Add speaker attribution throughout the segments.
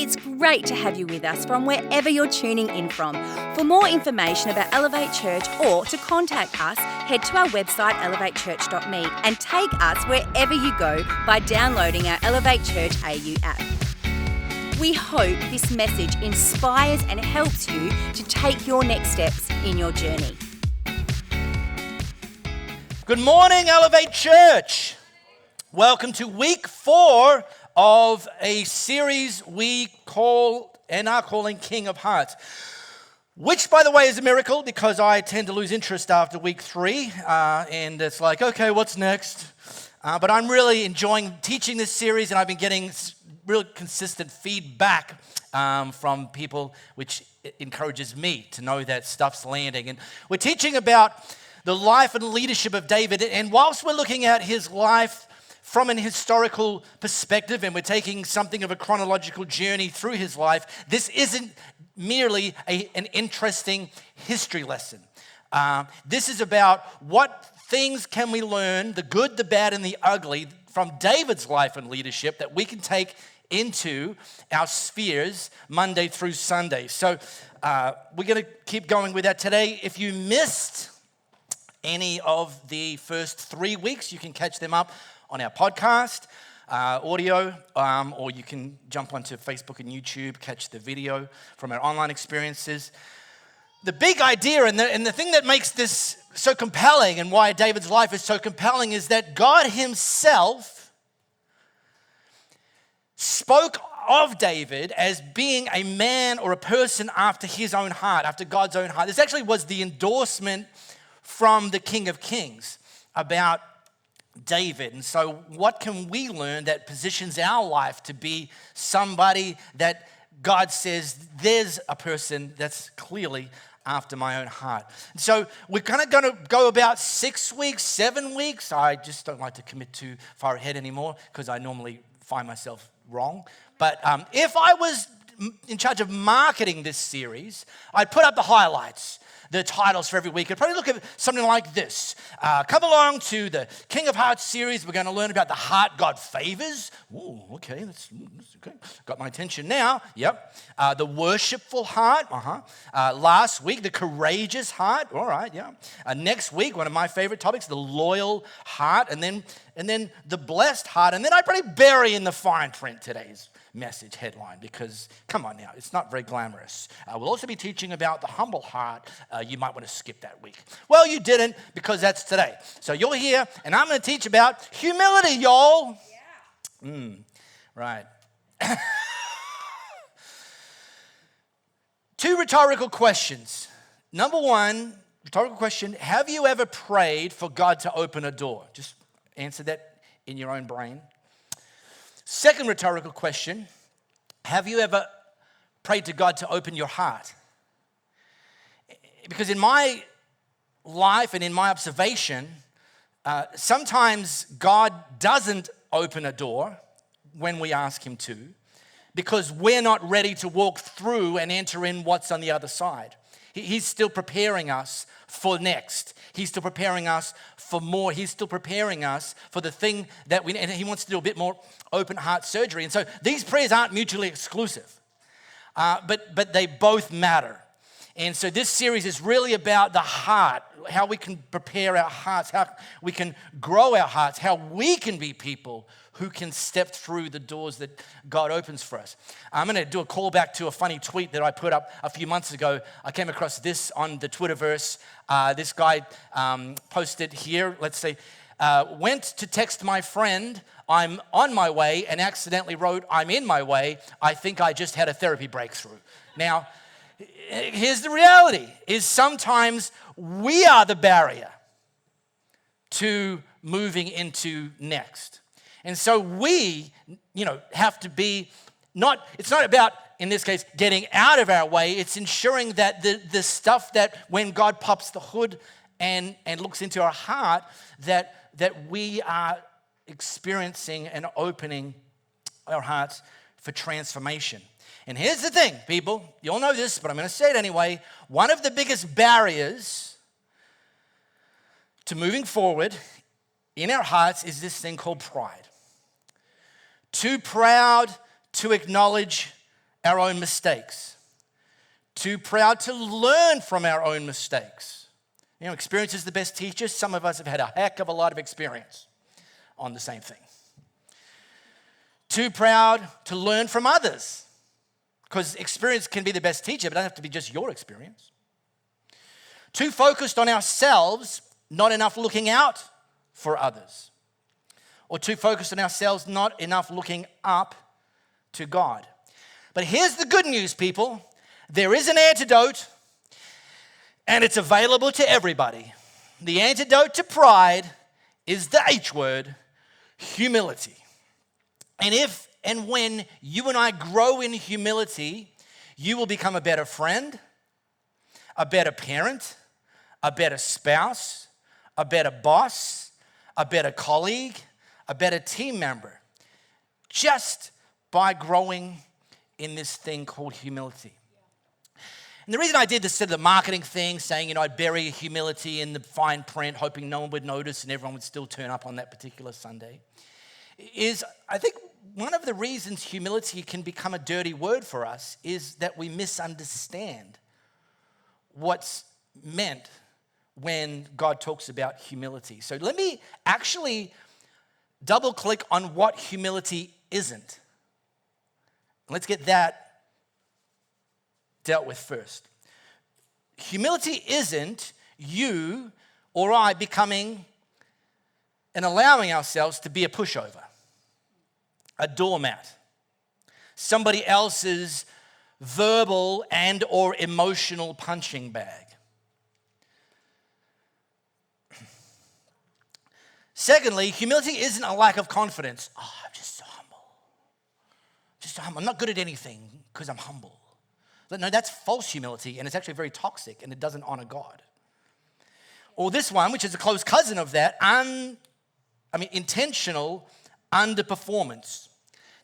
Speaker 1: It's great to have you with us from wherever you're tuning in from. For more information about Elevate Church or to contact us, head to our website elevatechurch.me and take us wherever you go by downloading our Elevate Church AU app. We hope this message inspires and helps you to take your next steps in your journey.
Speaker 2: Good morning, Elevate Church. Welcome to week 4 of a series we call and are calling King of Hearts, which, by the way, is a miracle because I tend to lose interest after week 3, and it's like, okay, what's next? But I'm really enjoying teaching this series, and I've been getting real consistent feedback from people, which encourages me to know that stuff's landing. And we're teaching about the life and leadership of David, and whilst we're looking at his life from an historical perspective, and we're taking something of a chronological journey through his life, this isn't merely an interesting history lesson. This is about what things can we learn, the good, the bad, and the ugly, from David's life and leadership that we can take into our spheres Monday through Sunday. So we're going to keep going with that today. If you missed any of the first 3 weeks, you can catch them up on our podcast, audio, or you can jump onto Facebook and YouTube, catch the video from our online experiences. The big idea and the thing that makes this so compelling and why David's life is so compelling is that God himself spoke of David as being a man or a person after his own heart, after God's own heart. This actually was the endorsement from the King of Kings about David. And so what can we learn that positions our life to be somebody that God says, there's a person that's clearly after my own heart? And so we're kind of going to go about 6 weeks, 7 weeks. I just don't like to commit too far ahead anymore because I normally find myself wrong. But if I was in charge of marketing this series, I'd put up the highlights, the titles for every week. I'd probably look at something like this. Come along to the King of Hearts series. We're going to learn about the heart God favors. Ooh, okay, that's okay. Got my attention now. Yep. The worshipful heart. Last week, the courageous heart. All right, yeah. Next week, one of my favorite topics, the loyal heart. And then the blessed heart. And then I'd probably bury in the fine print today's message headline because, come on now, it's not very glamorous. We'll also be teaching about the humble heart. You might want to skip that week. Well, you didn't because that's today. So you're here, and I'm going to teach about humility, y'all. Yeah. Right. 2 rhetorical questions. Number 1, rhetorical question, have you ever prayed for God to open a door? Just answer that in your own brain. Second rhetorical question, have you ever prayed to God to open your heart? Because in my life and in my observation, sometimes God doesn't open a door when we ask him to because we're not ready to walk through and enter in what's on the other side. He's still preparing us for next. He's still preparing us for more. He's still preparing us for the thing that and he wants to do a bit more open heart surgery. And so these prayers aren't mutually exclusive, but they both matter. And so this series is really about the heart, how we can prepare our hearts, how we can grow our hearts, how we can be people who can step through the doors that God opens for us. I'm going to do a callback to a funny tweet that I put up a few months ago. I came across this on the Twitterverse. This guy posted here, let's say, went to text my friend, I'm on my way, and accidentally wrote, I'm in my way. I think I just had a therapy breakthrough. Now, here's the reality, is sometimes we are the barrier to moving into next. And so we, have to be it's not about, in this case, getting out of our way. It's ensuring that the stuff that when God pops the hood and looks into our heart, that we are experiencing and opening our hearts for transformation. And here's the thing, people. You all know this, but I'm going to say it anyway. One of the biggest barriers to moving forward in our hearts is this thing called pride. Too proud to acknowledge our own mistakes, too proud to learn from our own mistakes. You know, experience is the best teacher. Some of us have had a heck of a lot of experience on the same thing. Too proud to learn from others, because experience can be the best teacher, but it doesn't have to be just your experience. Too focused on ourselves, not enough looking out for others. Or too focused on ourselves, not enough looking up to God. But here's the good news, people. There is an antidote, and it's available to everybody. The antidote to pride is the H word, humility. And if and when you and I grow in humility, you will become a better friend, a better parent, a better spouse, a better boss, a better colleague, a better team member, just by growing in this thing called humility. And the reason I did this sort of the marketing thing, saying, I'd bury humility in the fine print, hoping no one would notice and everyone would still turn up on that particular Sunday, is I think one of the reasons humility can become a dirty word for us is that we misunderstand what's meant when God talks about humility. So let me actually double click on what humility isn't. Let's get that dealt with first. Humility isn't you or I becoming and allowing ourselves to be a pushover, a doormat, somebody else's verbal and or emotional punching bag. Secondly, humility isn't a lack of confidence. I'm just so humble. I'm not good at anything because I'm humble. No, that's false humility, and it's actually very toxic, and it doesn't honor God. Or this one, which is a close cousin of that, intentional underperformance.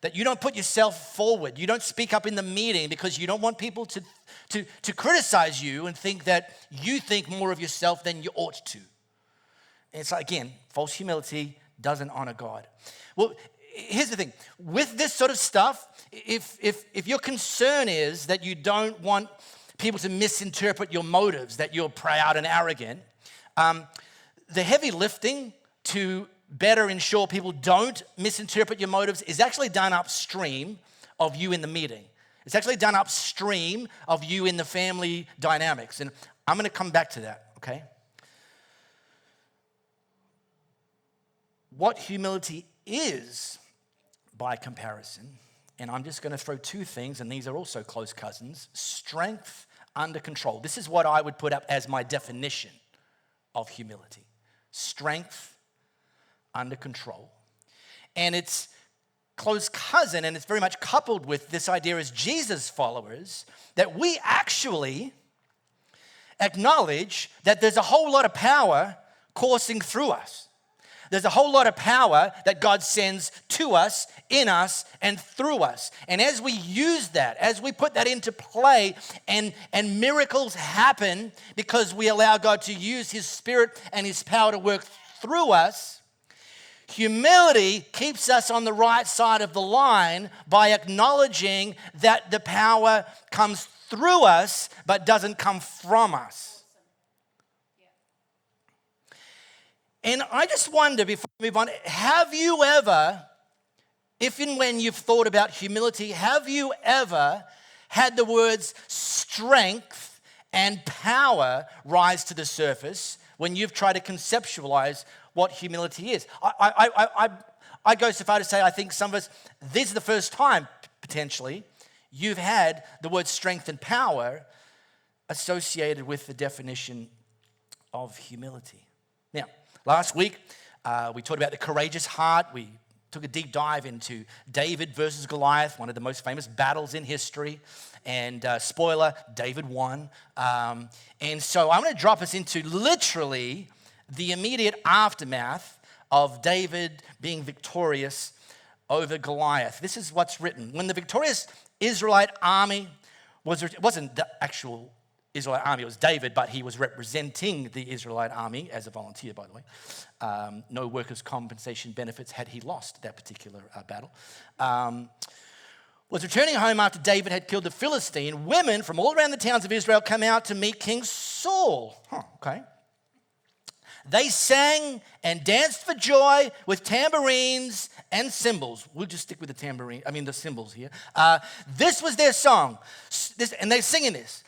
Speaker 2: That you don't put yourself forward. You don't speak up in the meeting because you don't want people to criticize you and think that you think more of yourself than you ought to. And it's like, again, false humility doesn't honor God. Well, here's the thing. With this sort of stuff, if your concern is that you don't want people to misinterpret your motives, that you're proud and arrogant, the heavy lifting to better ensure people don't misinterpret your motives is actually done upstream of you in the meeting. It's actually done upstream of you in the family dynamics. And I'm going to come back to that, okay? What humility is, by comparison, and I'm just going to throw two things, and these are also close cousins: strength under control. This is what I would put up as my definition of humility. Strength under control. And it's close cousin, and it's very much coupled with this idea as Jesus followers, that we actually acknowledge that there's a whole lot of power coursing through us. There's a whole lot of power that God sends to us, in us, and through us. And as we use that, as we put that into play, and miracles happen because we allow God to use His Spirit and His power to work through us, humility keeps us on the right side of the line by acknowledging that the power comes through us but doesn't come from us. And I just wonder, before we move on, have you ever, if and when you've thought about humility, have you ever had the words strength and power rise to the surface when you've tried to conceptualize what humility is? I go so far to say I think some of us, this is the first time, potentially, you've had the word strength and power associated with the definition of humility. Now, last week, we talked about the courageous heart. We took a deep dive into David versus Goliath, one of the most famous battles in history. And spoiler, David won. And so I'm going to drop us into literally the immediate aftermath of David being victorious over Goliath. This is what's written. When the victorious Israelite army it wasn't the actual Israelite army, it was David, but he was representing the Israelite army as a volunteer, by the way. No workers' compensation benefits had he lost that particular battle. was returning home after David had killed the Philistine, women from all around the towns of Israel come out to meet King Saul. Okay. They sang and danced for joy with tambourines and cymbals. We'll just stick with the cymbals here. This was their song. And they're singing this.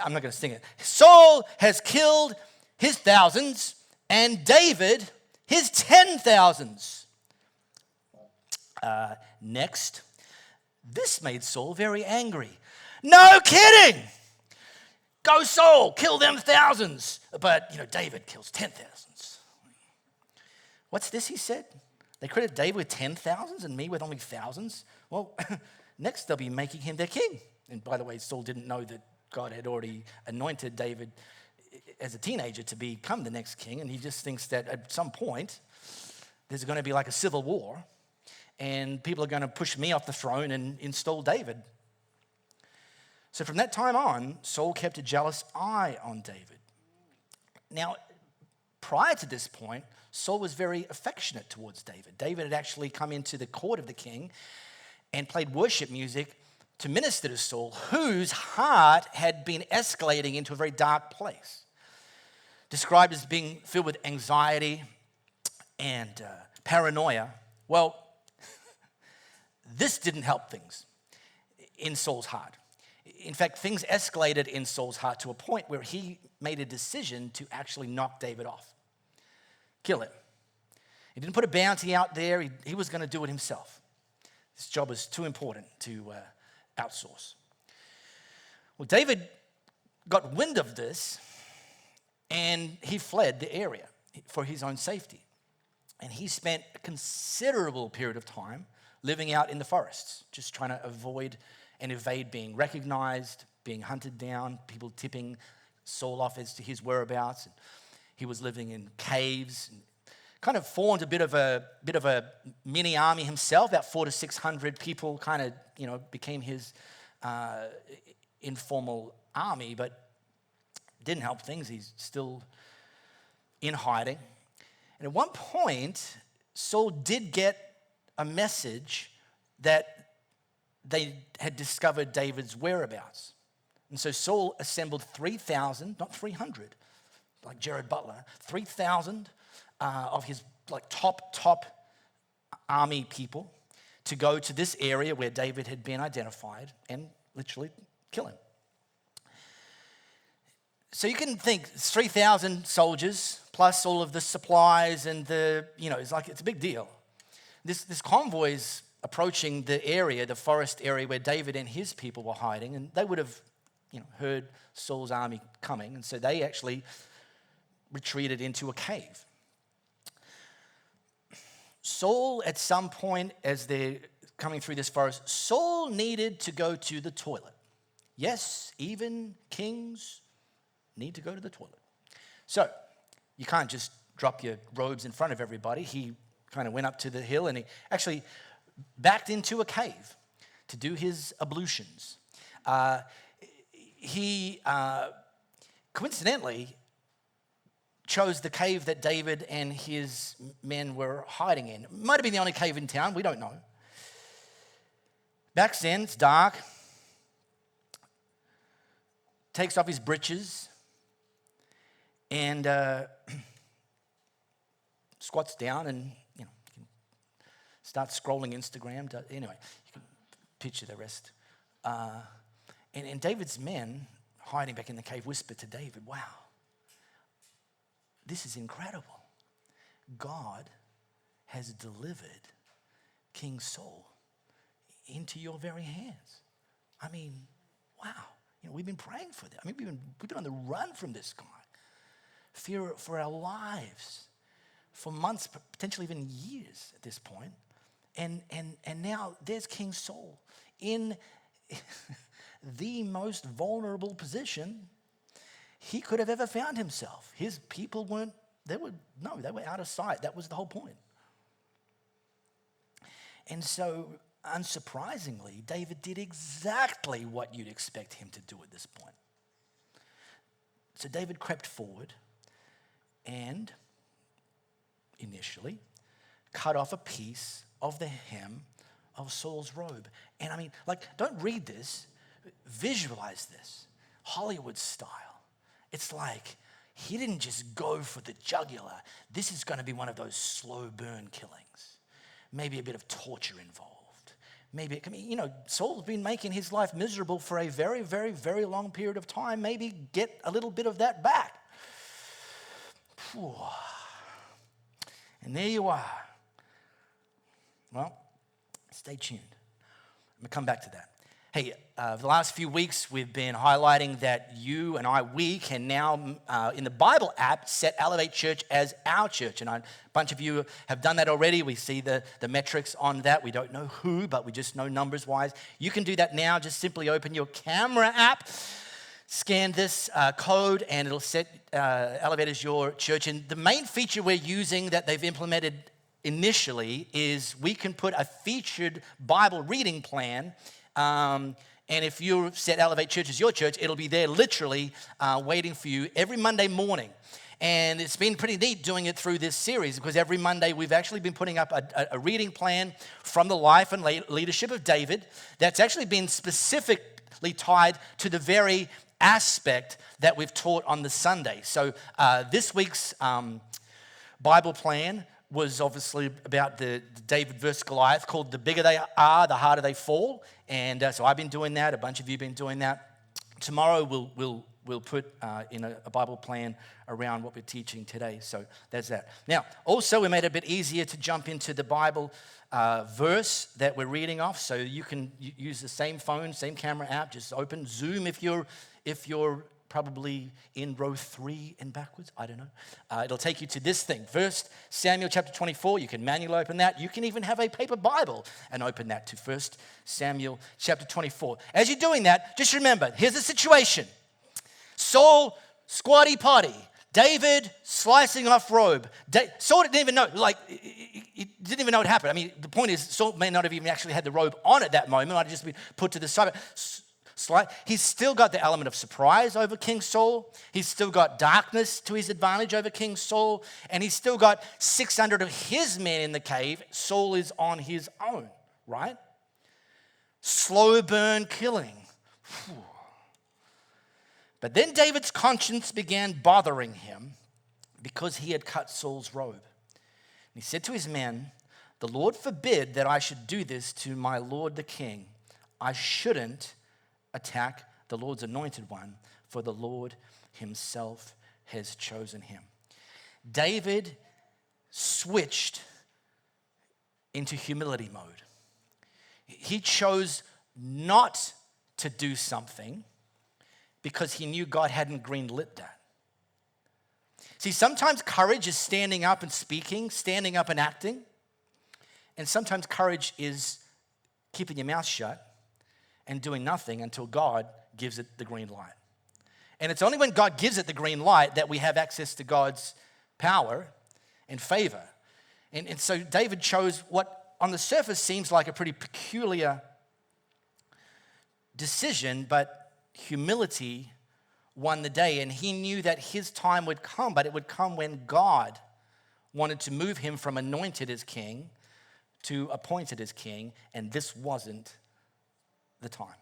Speaker 2: I'm not going to sing it. Saul has killed his thousands and David his 10,000s. Next, this made Saul very angry. No kidding! Go Saul, kill them thousands. But, David kills 10,000s. What's this, he said? They credit David with 10,000s and me with only thousands? Well, next they'll be making him their king. And by the way, Saul didn't know that God had already anointed David as a teenager to become the next king. And he just thinks that at some point, there's going to be like a civil war. And people are going to push me off the throne and install David. So from that time on, Saul kept a jealous eye on David. Now, prior to this point, Saul was very affectionate towards David. David had actually come into the court of the king and played worship music to minister to Saul, whose heart had been escalating into a very dark place. Described as being filled with anxiety and paranoia. Well, this didn't help things in Saul's heart. In fact, things escalated in Saul's heart to a point where he made a decision to actually knock David off, kill him. He didn't put a bounty out there. He was going to do it himself. This job was too important to outsource. Well, David got wind of this, and he fled the area for his own safety. And he spent a considerable period of time living out in the forests, just trying to avoid and evade being recognized, being hunted down, people tipping Saul off as to his whereabouts. And he was living in caves, and kind of formed a bit of a mini army himself. About 400 to 600 people kind of, became his informal army, but didn't help things. He's still in hiding. And at one point, Saul did get a message that they had discovered David's whereabouts. And so Saul assembled 3,000, not 300, like Jared Butler, 3,000 of his top army people to go to this area where David had been identified and literally kill him. So you can think it's 3,000 soldiers plus all of the supplies and it's a big deal. This convoy's approaching the area, the forest area where David and his people were hiding, and they would have, heard Saul's army coming, and so they actually retreated into a cave. Saul, at some point, as they're coming through this forest, Saul needed to go to the toilet. Yes, even kings need to go to the toilet. So you can't just drop your robes in front of everybody. He kind of went up to the hill and he actually backed into a cave to do his ablutions. He coincidentally chose the cave that David and his men were hiding in. It might have been the only cave in town, we don't know. Backs in, it's dark. Takes off his breeches and squats down and starts scrolling Instagram. Anyway, you can picture the rest. And David's men, hiding back in the cave, whispered to David, wow, this is incredible. God has delivered King Saul into your very hands. I mean, wow. We've been praying for that. I mean, we've been on the run from this guy. Fear for our lives for months, potentially even years at this point. And now there's King Saul in the most vulnerable position he could have ever found himself. His people they were out of sight. That was the whole point. And so, unsurprisingly, David did exactly what you'd expect him to do at this point. So David crept forward and initially cut off a piece of the hem of Saul's robe. And I mean, don't read this, visualize this, Hollywood style. It's like he didn't just go for the jugular. This is going to be one of those slow burn killings. Maybe a bit of torture involved. Maybe, Saul's been making his life miserable for a very, very, very long period of time. Maybe get a little bit of that back. And there you are. Well, stay tuned. I'm going to come back to that. Hey, for the last few weeks, we've been highlighting that you and we can now, in the Bible app, set Elevate Church as our church. And a bunch of you have done that already. We see the metrics on that. We don't know who, but we just know numbers-wise. You can do that now. Just simply open your camera app, scan this code, and it'll set Elevate as your church. And the main feature we're using that they've implemented initially is we can put a featured Bible reading plan. And if you set Elevate Church as your church, it'll be there literally waiting for you every Monday morning. And it's been pretty neat doing it through this series because every Monday we've actually been putting up a reading plan from the life and leadership of David that's actually been specifically tied to the very aspect that we've taught on the Sunday. So this week's Bible plan was obviously about the David versus Goliath, called The Bigger They Are, the Harder They Fall. And so I've been doing that. A bunch of you have been doing that. Tomorrow we'll put in a Bible plan around what we're teaching today. So there's that. Now, also we made it a bit easier to jump into the Bible verse that we're reading off. So you can use the same phone, same camera app. Just open Zoom if you're probably in row 3 and backwards. I don't know. It'll take you to this thing. 1 Samuel chapter 24. You can manually open that. You can even have a paper Bible and open that to 1 Samuel chapter 24. As you're doing that, just remember, here's the situation. Saul, squatty potty. David, slicing off robe. Saul didn't even know, he didn't even know what happened. I mean, the point is, Saul may not have even actually had the robe on at that moment. It might have just been put to the side. He's still got the element of surprise over King Saul. He's still got darkness to his advantage over King Saul. And he's still got 600 of his men in the cave. Saul is on his own, right? Slow burn killing. But then David's conscience began bothering him because he had cut Saul's robe. And he said to his men, "The Lord forbid that I should do this to my lord the king. I shouldn't attack the Lord's anointed one, for the Lord himself has chosen him." David switched into humility mode. He chose not to do something because he knew God hadn't greenlit that. See, sometimes courage is standing up and speaking, standing up and acting. And sometimes courage is keeping your mouth shut and doing nothing until God gives it the green light. And it's only when God gives it the green light that we have access to God's power and favor. And so David chose what on the surface seems like a pretty peculiar decision, but humility won the day. And he knew that his time would come, but it would come when God wanted to move him from anointed as king to appointed as king, and this wasn't the time.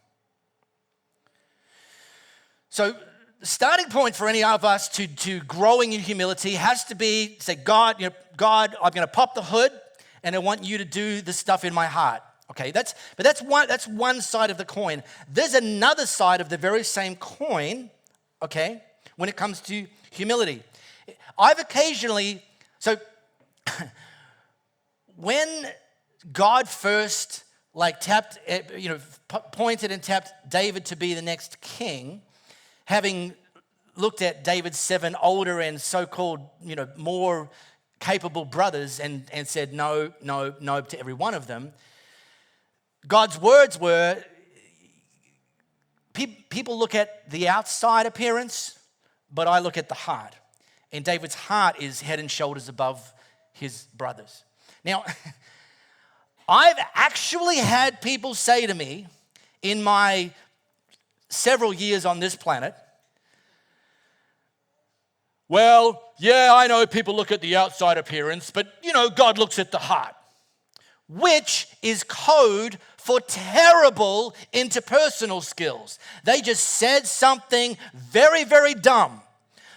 Speaker 2: So the starting point for any of us to growing in humility has to be, say, God, I'm going to pop the hood and I want you to do the stuff in my heart. Okay, that's one side of the coin. There's another side of the very same coin, okay, when it comes to humility. I've occasionally, when God first pointed and tapped David to be the next king, having looked at David's 7 older and so-called, more capable brothers and said no to every one of them, God's words were, people look at the outside appearance, but I look at the heart. And David's heart is head and shoulders above his brothers. Now, I've actually had people say to me in my several years on this planet, well, yeah, I know people look at the outside appearance, but, God looks at the heart. which is code for terrible interpersonal skills. They just said something very, very dumb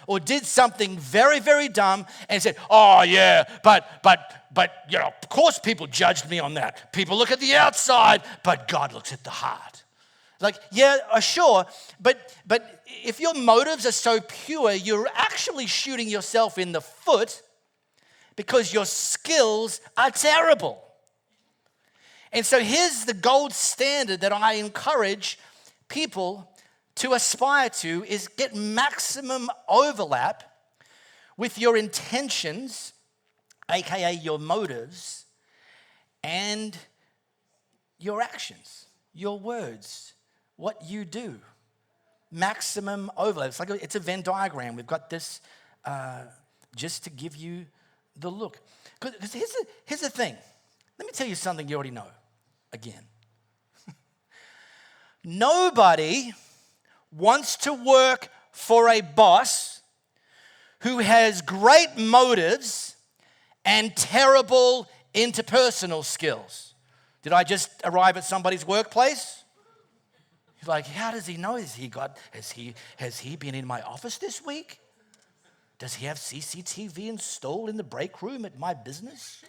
Speaker 2: or did something very, very dumb and said, oh yeah, but, you know, of course people judged me on that. People look at the outside, but God looks at the heart. Like, yeah, sure, but if your motives are so pure, you're actually shooting yourself in the foot because your skills are terrible. And so here's the gold standard that I encourage people to aspire to is get maximum overlap with your intentions, aka your motives, and your actions, your words, what you do. Maximum overlap. It's a Venn diagram. We've got this just to give you the look. Because here's the thing. Let me tell you something you already know. Again. Nobody wants to work for a boss who has great motives and terrible interpersonal skills. Did I just arrive at somebody's workplace? He's like, how does he know? Has he been in my office this week? Does he have CCTV installed in the break room at my business?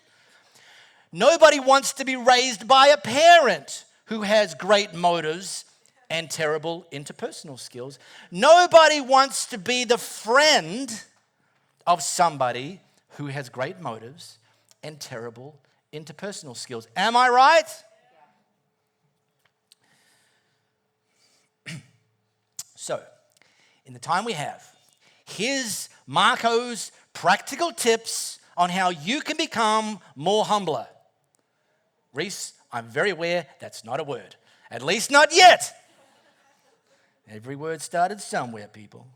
Speaker 2: Nobody wants to be raised by a parent who has great motives and terrible interpersonal skills. Nobody wants to be the friend of somebody who has great motives and terrible interpersonal skills. Am I right? So, in the time we have, here's Marco's practical tips on how you can become more humbler. Reese, I'm very aware that's not a word. At least not yet. Every word started somewhere, people.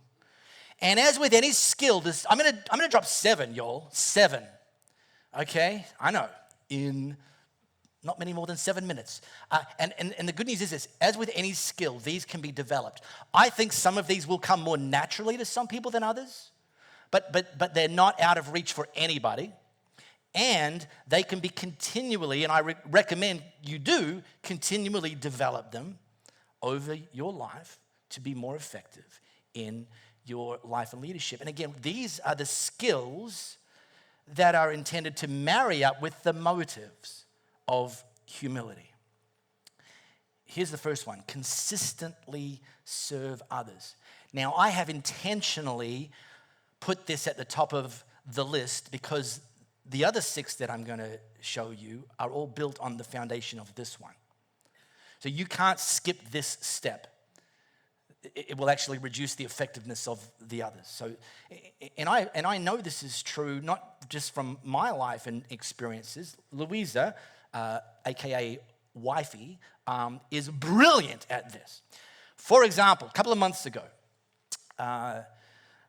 Speaker 2: And as with any skill, I'm gonna drop 7, y'all. 7. Okay? I know. In not many more than 7 minutes. And the good news is this, as with any skill, these can be developed. I think some of these will come more naturally to some people than others, but they're not out of reach for anybody. And they can be continually, and I recommend you do, continually develop them over your life to be more effective in your life and leadership. And again, these are the skills that are intended to marry up with the motives of humility. Here's the first one, consistently serve others. Now, I have intentionally put this at the top of the list because the other 6 that I'm going to show you are all built on the foundation of this one. So you can't skip this step. It will actually reduce the effectiveness of the others. So, and I know this is true not just from my life and experiences. Louisa, aka Wifey, is brilliant at this. For example, a couple of months ago,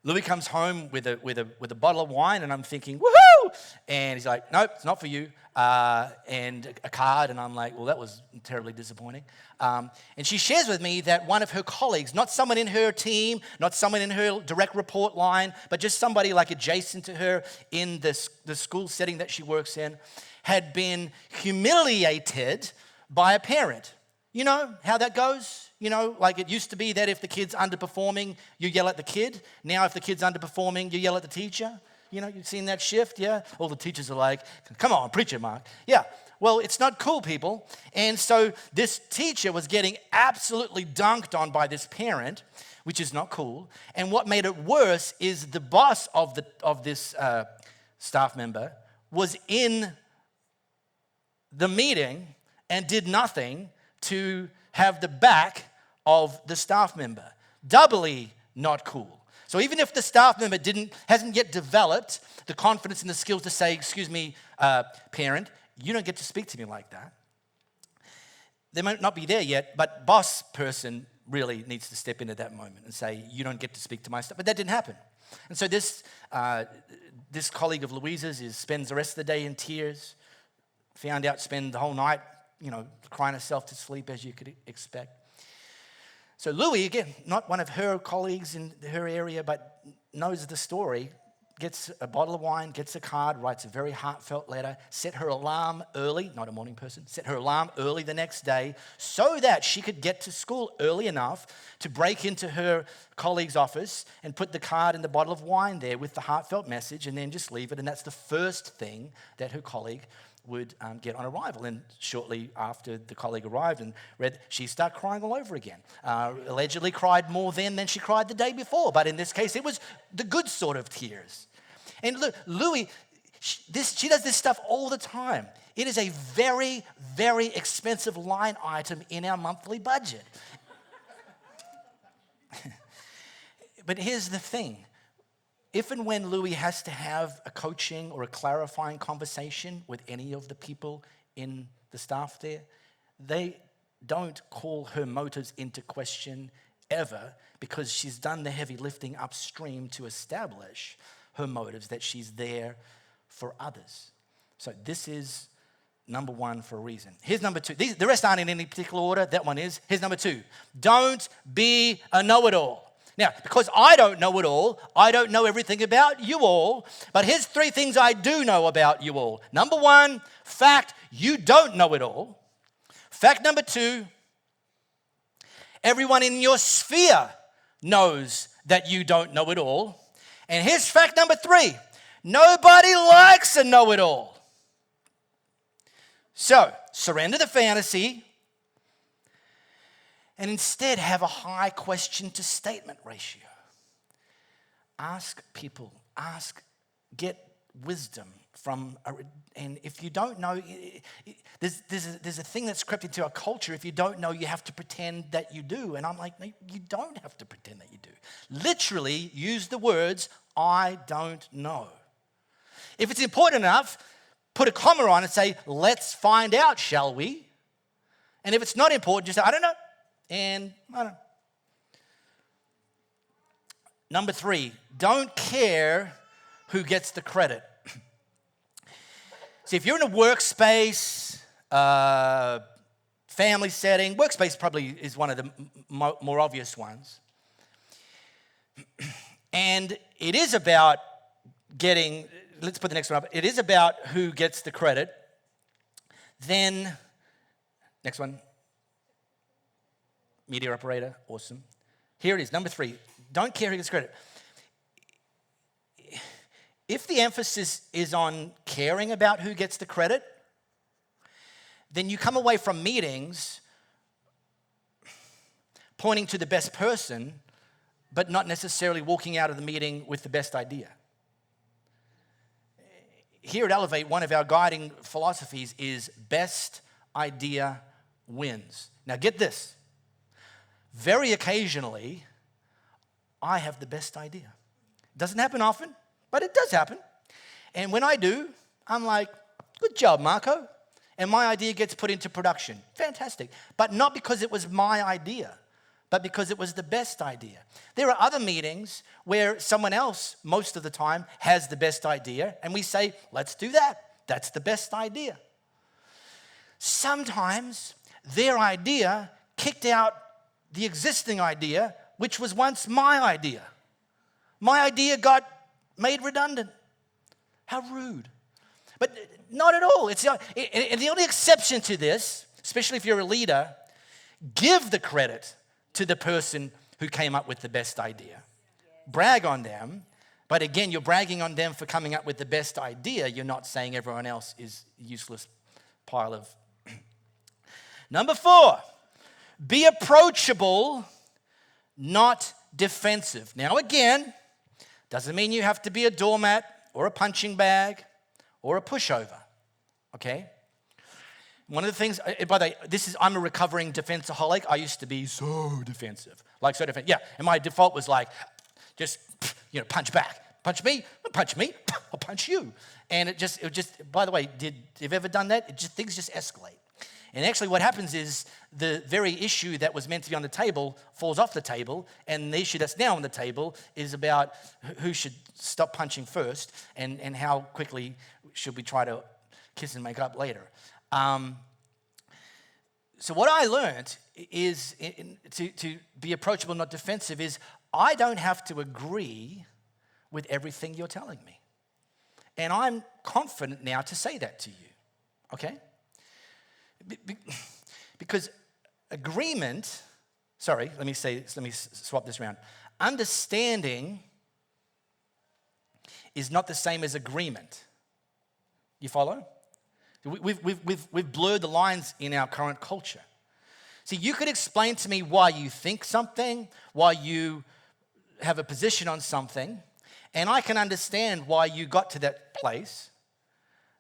Speaker 2: Louis comes home with a bottle of wine, and I'm thinking, woohoo! And he's like, nope, it's not for you. And a card, and I'm like, well, that was terribly disappointing. And she shares with me that one of her colleagues, not someone in her team, not someone in her direct report line, but just somebody like adjacent to her in the school setting that she works in, had been humiliated by a parent. You know how that goes? You know, like it used to be that if the kid's underperforming, you yell at the kid. Now if the kid's underperforming, you yell at the teacher. You know, you've seen that shift, yeah? All the teachers are like, come on, preach it, Mark. Yeah, well, it's not cool, people. And so this teacher was getting absolutely dunked on by this parent, which is not cool. And what made it worse is the boss of this staff member was in the meeting and did nothing to have the back of the staff member. Doubly not cool. So even if the staff member hasn't yet developed the confidence and the skills to say, excuse me, parent, you don't get to speak to me like that. They might not be there yet, but boss person really needs to step in at that moment and say, you don't get to speak to my stuff. But that didn't happen. And so this colleague of Louisa's spends the rest of the day in tears, found out spend the whole night, crying herself to sleep as you could expect. So Louis, again, not one of her colleagues in her area, but knows the story, gets a bottle of wine, gets a card, writes a very heartfelt letter, set her alarm early, not a morning person, set her alarm early the next day so that she could get to school early enough to break into her colleague's office and put the card and the bottle of wine there with the heartfelt message and then just leave it. And that's the first thing that her colleague would get on arrival. And shortly after the colleague arrived and read, she started crying all over again. Allegedly cried more then than she cried the day before, but in this case, it was the good sort of tears. And look, Louie, she does this stuff all the time. It is a very, very expensive line item in our monthly budget. But here's the thing. If and when Louie has to have a coaching or a clarifying conversation with any of the people in the staff there, they don't call her motives into question ever because she's done the heavy lifting upstream to establish her motives, that she's there for others. So this is number one for a reason. Here's number two. The rest aren't in any particular order. That one is. Here's number two. Don't be a know-it-all. Now, because I don't know it all, I don't know everything about you all, but here's three things I do know about you all. Number one, fact, you don't know it all. Fact number two, everyone in your sphere knows that you don't know it all. And here's fact number three, nobody likes a know-it-all. So, surrender the fantasy and instead have a high question to statement ratio. Ask people, get wisdom from, and if you don't know, there's a thing that's crept into our culture. If you don't know, you have to pretend that you do. And I'm like, no, you don't have to pretend that you do. Literally use the words, I don't know. If it's important enough, put a comma on and say, let's find out, shall we? And if it's not important, just say, I don't know. And I don't know. Number three, don't care who gets the credit. See, if you're in a workspace, family setting, workspace probably is one of the more obvious ones. And it is about getting, let's put the next one up, it is about who gets the credit. Then, next one. Media operator, awesome. Here it is, number three. Don't care who gets credit. If the emphasis is on caring about who gets the credit, then you come away from meetings pointing to the best person, but not necessarily walking out of the meeting with the best idea. Here at Elevate, one of our guiding philosophies is best idea wins. Now get this. Very occasionally, I have the best idea. Doesn't happen often, but it does happen. And when I do, I'm like, good job, Marco. And my idea gets put into production. Fantastic. But not because it was my idea, but because it was the best idea. There are other meetings where someone else, most of the time, has the best idea, and we say, let's do that. That's the best idea. Sometimes their idea kicked out the existing idea, which was once my idea. My idea got made redundant. How rude. But not at all. And the only exception to this, especially if you're a leader, give the credit to the person who came up with the best idea. Brag on them, but again, you're bragging on them for coming up with the best idea. You're not saying everyone else is a useless pile of... Number four, be approachable, not defensive. Now again, doesn't mean you have to be a doormat or a punching bag or a pushover, okay? One of the things, by the way, I'm a recovering defenseaholic. I used to be so defensive, Yeah, and my default was like, just, punch back. Punch me, I'll punch you. And it just, by the way, have you ever done that? Things just escalate. And actually what happens is the very issue that was meant to be on the table falls off the table, and the issue that's now on the table is about who should stop punching first and how quickly should we try to kiss and make up later. So what I learned is to be approachable, not defensive, is I don't have to agree with everything you're telling me. And I'm confident now to say that to you, okay? Because agreement, let me swap this around. Understanding is not the same as agreement. You follow? We've blurred the lines in our current culture. See, you could explain to me why you think something, why you have a position on something, and I can understand why you got to that place,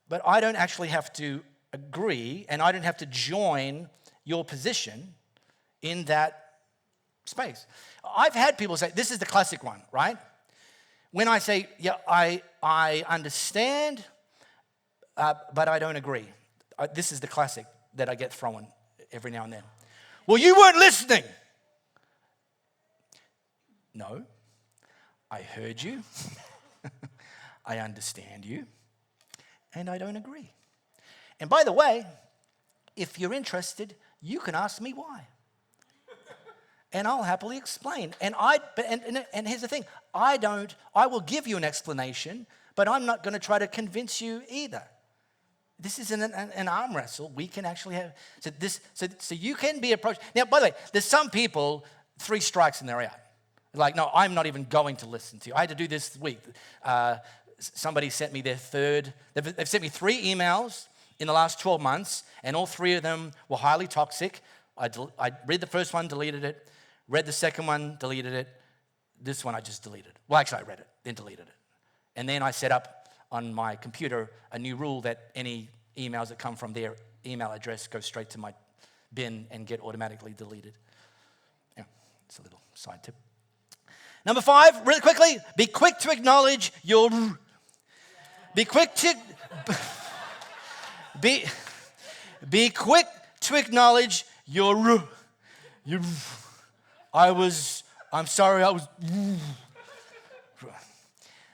Speaker 2: but I don't actually have to agree, and I don't have to join your position in that space. I've had people say, this is the classic one, right? When I say, yeah, I understand, but I don't agree. This is the classic that I get thrown every now and then. Well, you weren't listening. No, I heard you. I understand you. And I don't agree. And by the way, if you're interested, you can ask me why. And I'll happily explain. And here's the thing, I will give you an explanation, but I'm not going to try to convince you either. This isn't an arm wrestle. We can actually have, so you can be approached. Now, by the way, there's some people, 3 strikes and they're out. Like, no, I'm not even going to listen to you. I had to do this week. Somebody sent me their third, they've sent me 3 emails in the last 12 months, and all 3 of them were highly toxic. I read the first one, deleted it. Read the second one, deleted it. This one I just deleted. Well, actually, I read it, then deleted it. And then I set up on my computer a new rule that any emails that come from their email address go straight to my bin and get automatically deleted. Yeah, it's a little side tip. Number 5, really quickly, be quick to acknowledge your... Be quick to... Be quick to acknowledge your... I'm sorry, I was...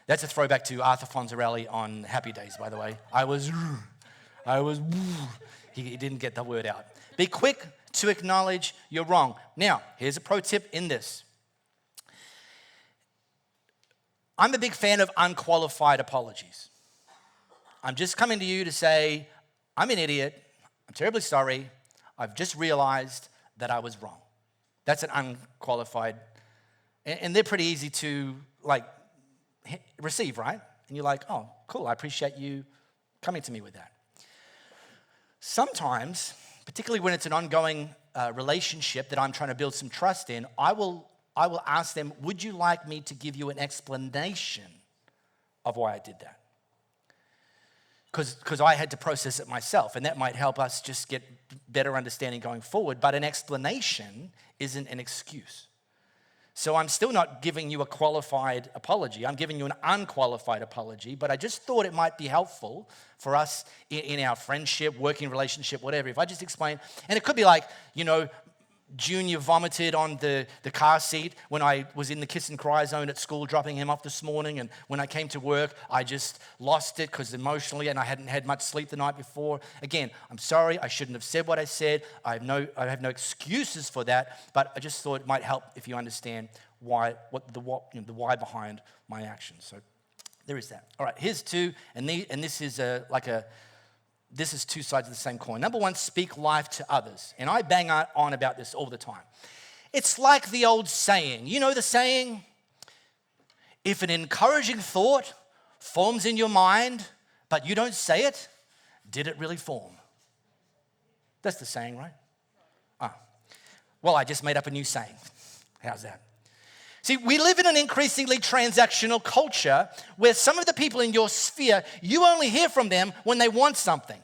Speaker 2: That's a throwback to Arthur Fonzarelli on Happy Days, by the way. He didn't get the word out. Be quick to acknowledge you're wrong. Now, here's a pro tip in this. I'm a big fan of unqualified apologies. I'm just coming to you to say, I'm an idiot. I'm terribly sorry. I've just realized that I was wrong. That's an unqualified, and they're pretty easy to receive, right? And you're like, oh, cool, I appreciate you coming to me with that. Sometimes, particularly when it's an ongoing relationship that I'm trying to build some trust in, I will ask them, would you like me to give you an explanation of why I did that? Because I had to process it myself, and that might help us just get better understanding going forward, but an explanation isn't an excuse. So I'm still not giving you a qualified apology. I'm giving you an unqualified apology, but I just thought it might be helpful for us in our friendship, working relationship, whatever. If I just explain, and it could be like, Junior vomited on the car seat when I was in the kiss and cry zone at school dropping him off this morning, and when I came to work, I just lost it because emotionally, and I hadn't had much sleep the night before. Again, I'm sorry, I shouldn't have said what I said. I have no excuses for that, but I just thought it might help if you understand the why behind my actions. So there is that. All right, here's 2, and this is This is 2 sides of the same coin. Number 1, speak life to others. And I bang on about this all the time. It's like the old saying. You know the saying? If an encouraging thought forms in your mind, but you don't say it, did it really form? That's the saying, right? Well, I just made up a new saying. How's that? See, we live in an increasingly transactional culture where some of the people in your sphere, you only hear from them when they want something.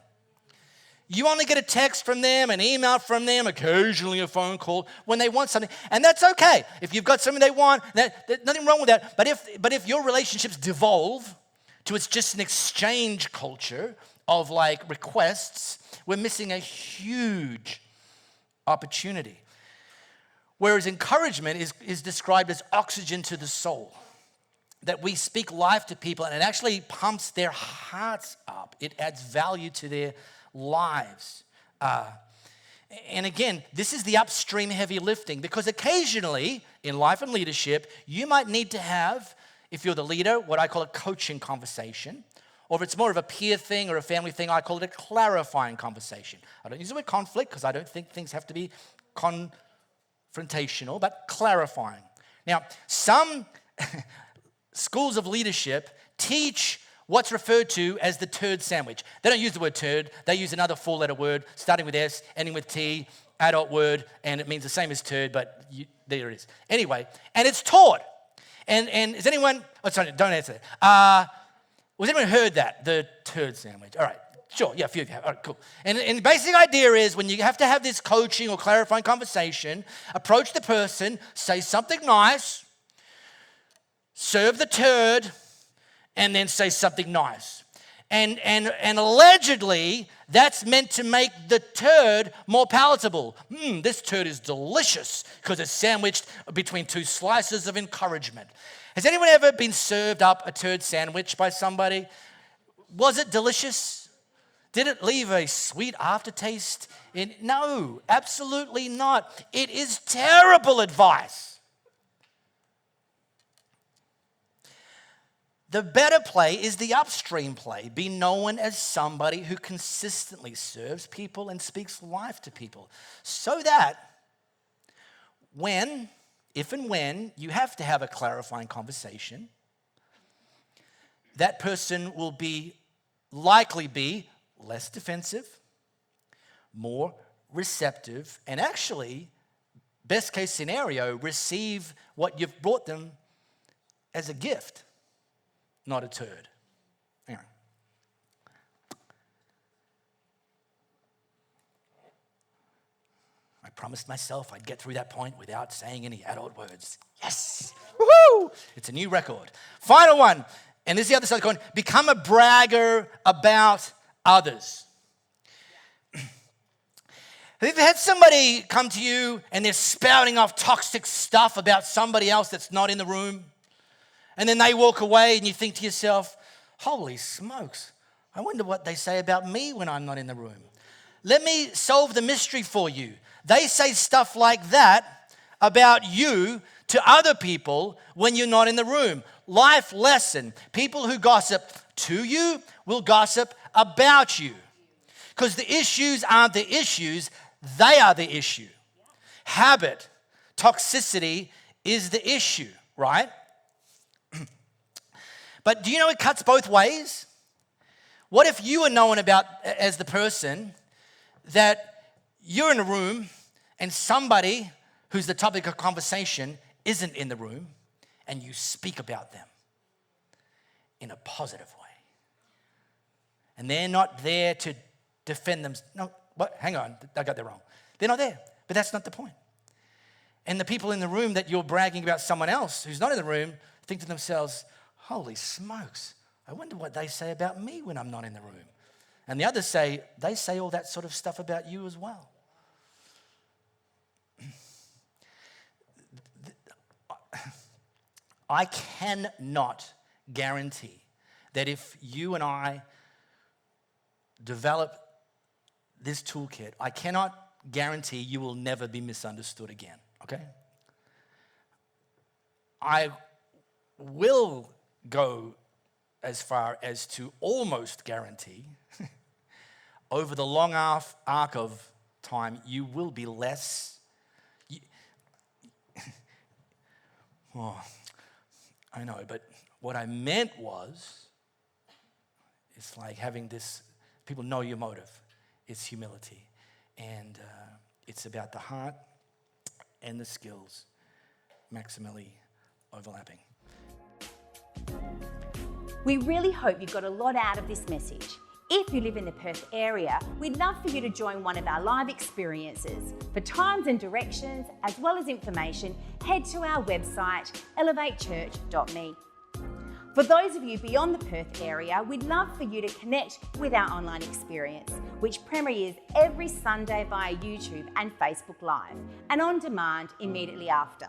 Speaker 2: You only get a text from them, an email from them, occasionally a phone call when they want something. And that's okay. If you've got something they want, there's nothing wrong with that. But if your relationships devolve to it's just an exchange culture of requests, we're missing a huge opportunity. Whereas encouragement is described as oxygen to the soul. That we speak life to people and it actually pumps their hearts up. It adds value to their lives. And again, this is the upstream heavy lifting, because occasionally in life and leadership, you might need to have if you're the leader, what I call a coaching conversation. Or if it's more of a peer thing or a family thing, I call it a clarifying conversation. I don't use the word conflict because I don't think things have to be confrontational, but clarifying. Now, some schools of leadership teach what's referred to as the turd sandwich. They don't use the word turd. They use another four-letter word starting with S, ending with T, adult word, and it means the same as turd, but there it is. Anyway, and it's taught. And is anyone, sorry, don't answer that. Was anyone heard that, the turd sandwich? All right, sure, yeah, a few of you have. All right, cool. And the basic idea is when you have to have this coaching or clarifying conversation, approach the person, say something nice, serve the turd, and then say something nice. And allegedly, that's meant to make the turd more palatable. This turd is delicious because it's sandwiched between two slices of encouragement. Has anyone ever been served up a turd sandwich by somebody? Was it delicious? Did it leave a sweet aftertaste? No, absolutely not. It is terrible advice. The better play is the upstream play. Be known as somebody who consistently serves people and speaks life to people. So that if and when you have to have a clarifying conversation, that person will likely be less defensive, more receptive, and actually, best case scenario, receive what you've brought them as a gift. Not a turd. Anyway. I promised myself I'd get through that point without saying any adult words. Yes! Woohoo! It's a new record. Final one, and this is the other side of the coin. Become a bragger about others. Have you had somebody come to you and they're spouting off toxic stuff about somebody else that's not in the room? And then they walk away and you think to yourself, holy smokes, I wonder what they say about me when I'm not in the room. Let me solve the mystery for you. They say stuff like that about you to other people when you're not in the room. Life lesson. People who gossip to you will gossip about you. Because the issues aren't the issues, they are the issue. Habit, toxicity is the issue, right? But do you know it cuts both ways? What if you are known about as the person that you're in a room and somebody who's the topic of conversation isn't in the room and you speak about them in a positive way? And they're not there to defend them. No, what? Hang on, I got that wrong. They're not there, but that's not the point. And the people in the room that you're bragging about someone else who's not in the room think to themselves, holy smokes, I wonder what they say about me when I'm not in the room. And the others say, they say all that sort of stuff about you as well. I cannot guarantee that if you and I develop this toolkit, I cannot guarantee you will never be misunderstood again, okay? I will go as far as to almost guarantee over the long arc of time, you will be less. I know, but what I meant was, it's like having this, people know your motive. It's humility. And it's about the heart and the skills maximally overlapping.
Speaker 1: We really hope you got a lot out of this message. If you live in the Perth area, we'd love for you to join one of our live experiences. For times and directions, as well as information, head to our website, elevatechurch.me. For those of you beyond the Perth area, we'd love for you to connect with our online experience, which premieres every Sunday via YouTube and Facebook Live, and on demand immediately after.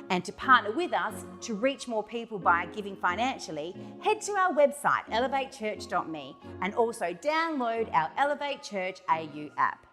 Speaker 1: And to partner with us to reach more people by giving financially, head to our website, elevatechurch.me, and also download our Elevate Church AU app.